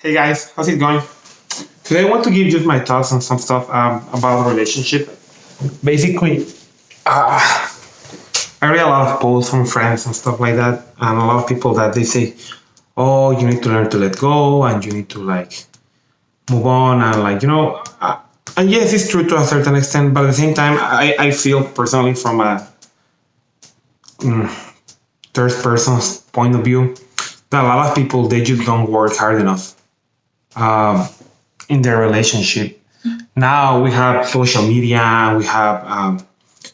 Hey guys, how's it going? Today I want to give just my thoughts on some stuff about relationship. Basically, uh, I read a lot of posts from friends and stuff like that, and a lot of people that they say, "Oh, you need to learn to let go, and you need to like move on," and and yes, it's true to a certain extent, but at the same time, I feel personally from a third person's point of view that a lot of people they just don't work hard enough. Um, in their relationship. Now we have social media, we have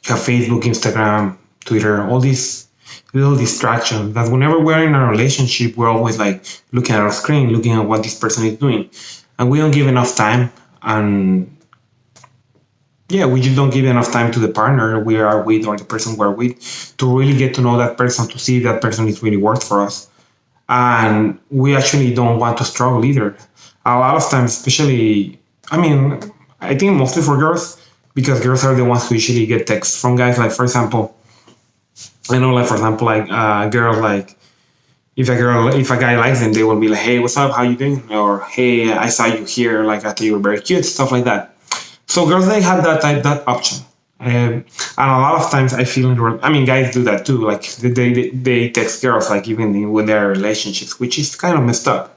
Facebook, Instagram, Twitter, all these little distractions that whenever we're in a relationship, we're always like looking at our screen, looking at what this person is doing. And we don't give enough time. And yeah, we just don't give enough time to the partner we are with or the person we're with to really get to know that person, to see if that person is really worth for us. And we actually don't want to struggle either. A lot of times, especially, I mean, I think mostly for girls, because girls are the ones who usually get texts from guys. Like, for example, I know, like, for example, like, girls, like, if a guy likes them, they will be like, hey, what's up? How you doing? Or, hey, I saw you here. Like, I thought you were very cute, stuff like that. So girls, they have that option. And a lot of times I feel, I mean, guys do that too. Like, they text girls, like, even when they're in relationships, which is kind of messed up.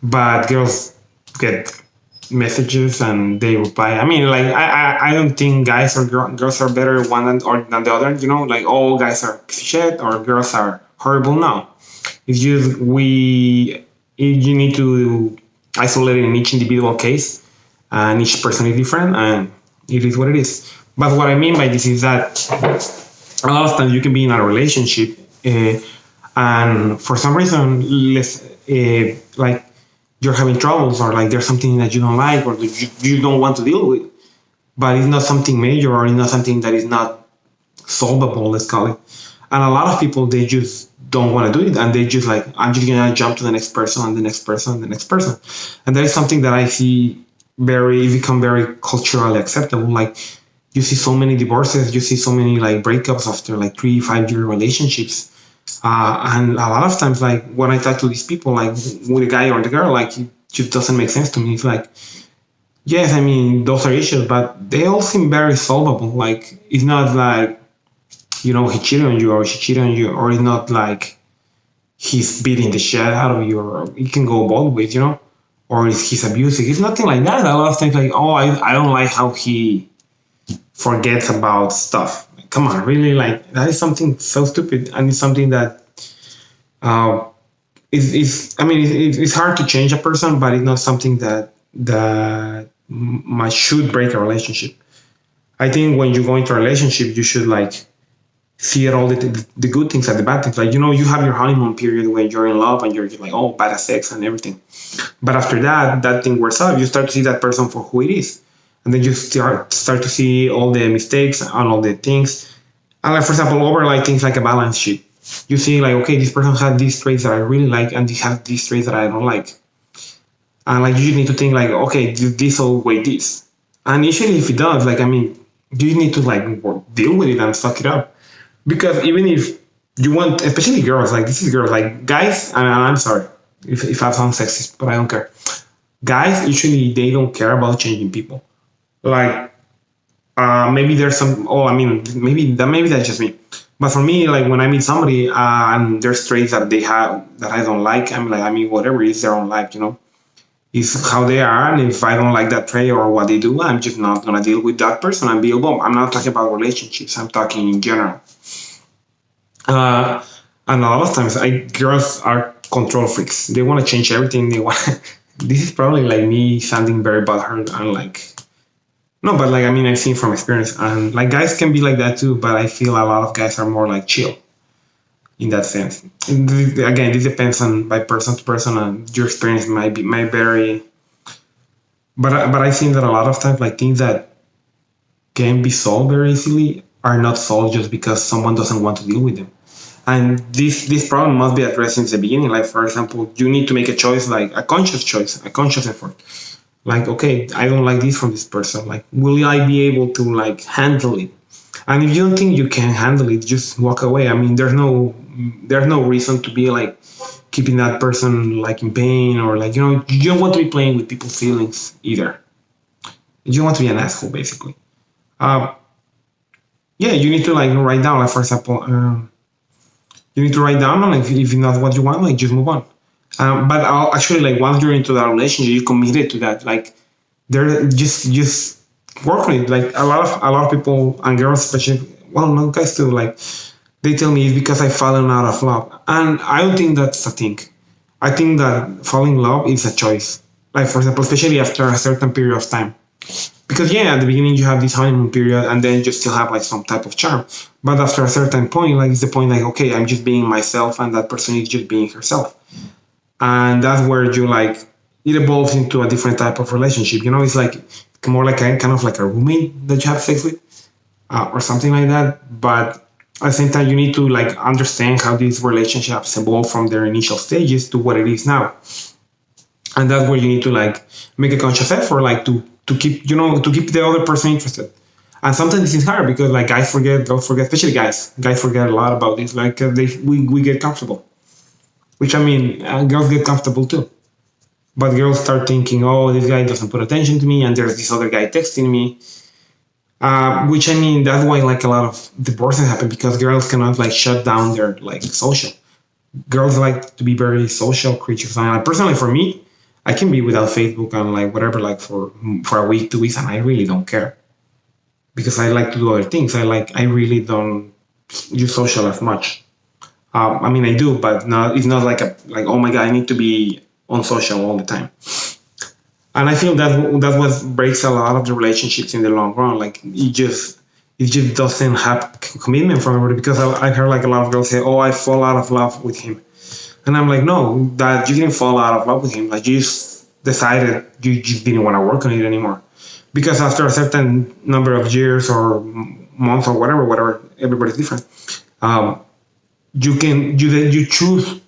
But girls get messages and they reply. I mean, like I don't think guys or girls are better one than the other. You know, like all guys are piece of shit or girls are horrible. No, it's just you need to isolate it in each individual case, and each person is different, and it is what it is. But what I mean by this is that a lot of times you can be in a relationship, and for some reason, like you're having troubles or like there's something that you don't like or that you don't want to deal with, but it's not something major or it's not something that is not solvable, let's call it. And a lot of people, they just don't want to do it. And they just like, I'm just going to jump to the next person and the next person and the next person. And that is something that I see become very culturally acceptable. Like you see so many divorces, you see so many like breakups after like 3-5 year relationships. And a lot of times, like when I talk to these people, like with a guy or the girl, like it just doesn't make sense to me. It's like, yes, I mean, those are issues, but they all seem very solvable. Like it's not like, he cheated on you or she cheated on you, or it's not like he's beating the shit out of you, or it can go both ways, or he's abusive. It's nothing like that. A lot of times, like, oh, I don't like how he forgets about stuff. Come on, really, like that is something so stupid, and it's something that it's hard to change a person, but it's not something that should break a relationship. I think when you go into a relationship, you should like see all the good things and the bad things. Like, you have your honeymoon period when you're in love and you're just like, oh, bad at sex and everything. But after that thing wears off, you start to see that person for who it is. And then you start to see all the mistakes and all the things. And like, for example, over like things like a balance sheet. You see like, okay, this person has these traits that I really like and they have these traits that I don't like. And like, you just need to think like, okay, this will weigh this. And usually if it does, like, I mean, you need to like deal with it and suck it up. Because even if you want, especially girls, like this is girls, like guys, and I'm sorry if I sound sexist, but I don't care. Guys, usually they don't care about changing people. Like, maybe there's some, maybe that's just me. But for me, like when I meet somebody and there's traits that they have that I don't like, I'm like, I mean, whatever, it's their own life, It's how they are. And if I don't like that trait or what they do, I'm just not going to deal with that person and be alone. I'm not talking about relationships. I'm talking in general. And a lot of times, girls are control freaks. They want to change everything. They want. This is probably like me sounding very butthurt and like. No, but like, I mean, I've seen from experience, and like guys can be like that too, but I feel a lot of guys are more like chill in that sense. Again, this depends on by person to person, and your experience might vary. But I've seen that a lot of times, like things that can be solved very easily are not solved just because someone doesn't want to deal with them. And this problem must be addressed since the beginning. Like, for example, you need to make a choice, like a conscious choice, a conscious effort. Like, okay, I don't like this from this person. Like, will I be able to like handle it? And if you don't think you can handle it, just walk away. I mean, there's no reason to be like keeping that person like in pain, or like, you don't want to be playing with people's feelings either. You don't want to be an asshole, basically. Uh, yeah, you need to like write down, like for example, you need to write down, like if it's not what you want, like just move on. But actually, like once you're into that relationship, you're committed to that. Like they're just work on it. Like a lot of people and girls, especially, well, no, guys too. Like they tell me it's because I fallen out of love, and I don't think that's a thing. I think that falling in love is a choice. Like for example, especially after a certain period of time. Because yeah, at the beginning you have this honeymoon period, and then you still have like some type of charm. But after a certain point, like it's the point like, okay, I'm just being myself, and that person is just being herself, and that's where you like it evolves into a different type of relationship. It's like more like a kind of like a roommate that you have sex with, or something like that. But at the same time, you need to like understand how these relationships evolve from their initial stages to what it is now, and that's where you need to like make a conscious effort, like to keep to keep the other person interested. And sometimes it's hard because like guys forget, girls forget, especially guys forget a lot about this. Like we get comfortable, which I mean, girls get comfortable too. But girls start thinking, oh, this guy doesn't put attention to me, and there's this other guy texting me. Which I mean, that's why like a lot of divorces happen, because girls cannot like shut down their like social. Girls like to be very social creatures. And personally, for me, I can be without Facebook and like whatever, like for a week, 2 weeks, and I really don't care, because I like to do other things. I really don't use social as much. I mean, I do, but it's not like oh my god, I need to be on social all the time. And I feel that what breaks a lot of the relationships in the long run. Like it just doesn't have commitment from everybody, because I heard like a lot of girls say, oh, I fall out of love with him. And I'm like, no, that you didn't fall out of love with him. Like you just decided you just didn't want to work on it anymore. Because after a certain number of years or months or whatever, everybody's different. You choose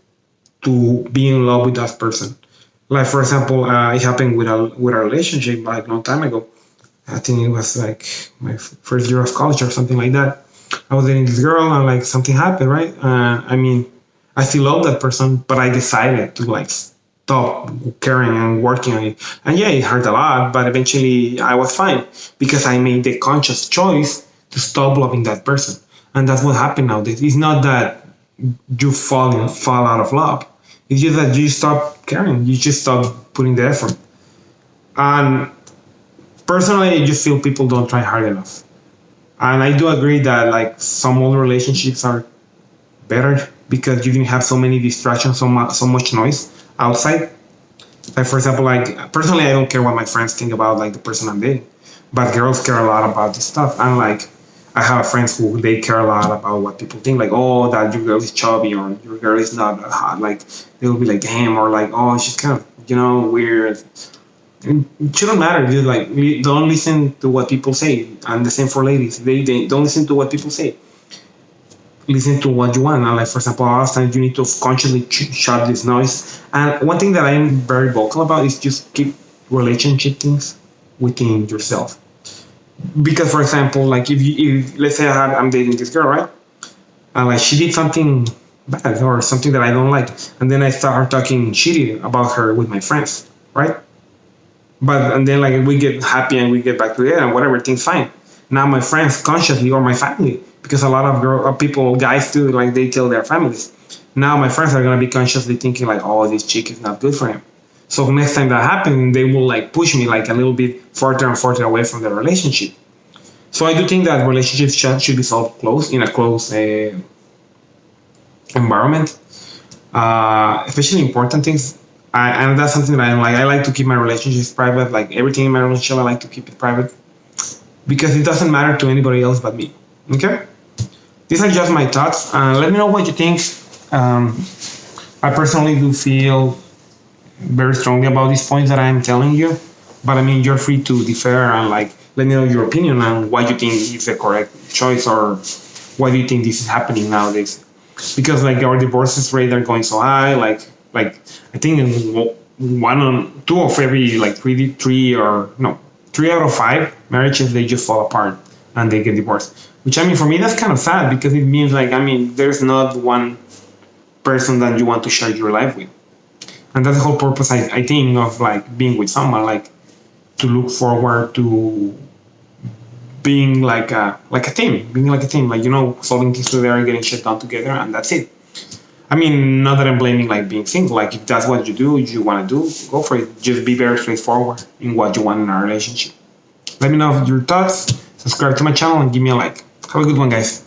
to be in love with that person. Like for example, it happened with a relationship like a long time ago. I think it was like my first year of college or something like that. I was dating this girl, and like something happened, right? I mean, I still love that person, but I decided to like stop caring and working on it. And yeah, it hurt a lot, but eventually I was fine, because I made the conscious choice to stop loving that person. And that's what happened nowadays. It's not that you fall out of love. It's just that you stop caring. You just stop putting the effort. And personally, I just feel people don't try hard enough. And I do agree that like some old relationships are better, because you didn't have so many distractions, so much noise outside. Like for example, like personally, I don't care what my friends think about like the person I'm dating, but girls care a lot about this stuff. And like I have friends who they care a lot about what people think, like, oh, that your girl is chubby, or your girl is not hot. Like they'll be like, damn, or like, oh, she's kind of weird. It shouldn't matter, dude. Like, don't listen to what people say. And the same for ladies. They don't listen to what people say. Listen to what you want. And like, for example, a lot of times you need to consciously shut this noise. And one thing that I'm very vocal about is just keep relationship things within yourself. Because, for example, like if let's say I'm dating this girl, right? And like she did something bad or something that I don't like, and then I start talking shitty about her with my friends, right? And then like we get happy and we get back together and whatever, things fine. Now my friends consciously, or my family, because a lot of people, guys too, like they tell their families. Now my friends are gonna be consciously thinking like, oh, this chick is not good for him. So next time that happens, they will like push me like a little bit further and further away from the relationship. So I do think that relationships should be solved in a close environment, especially important things. And that's something that I like. I like to keep my relationships private. Like everything in my relationship, I like to keep it private, because it doesn't matter to anybody else but me. Okay? These are just my thoughts. Let me know what you think. I personally do feel very strongly about these points that I'm telling you, but I mean, you're free to defer and like let me know your opinion on what you think is the correct choice, or why do you think this is happening nowadays. Because like our divorces rate are going so high, like I think two of every like three out of five marriages, they just fall apart and they get divorced. Which I mean, for me, that's kind of sad, because it means like, I mean, there's not one person that you want to share your life with. And that's the whole purpose, I think, of like being with someone, like to look forward to being like a team, like solving things together, getting shit done together, and that's it. I mean, not that I'm blaming like being single. Like if that's what you do, you want to do, go for it. Just be very straightforward in what you want in a relationship. Let me know your thoughts. Subscribe to my channel and give me a like. Have a good one, guys.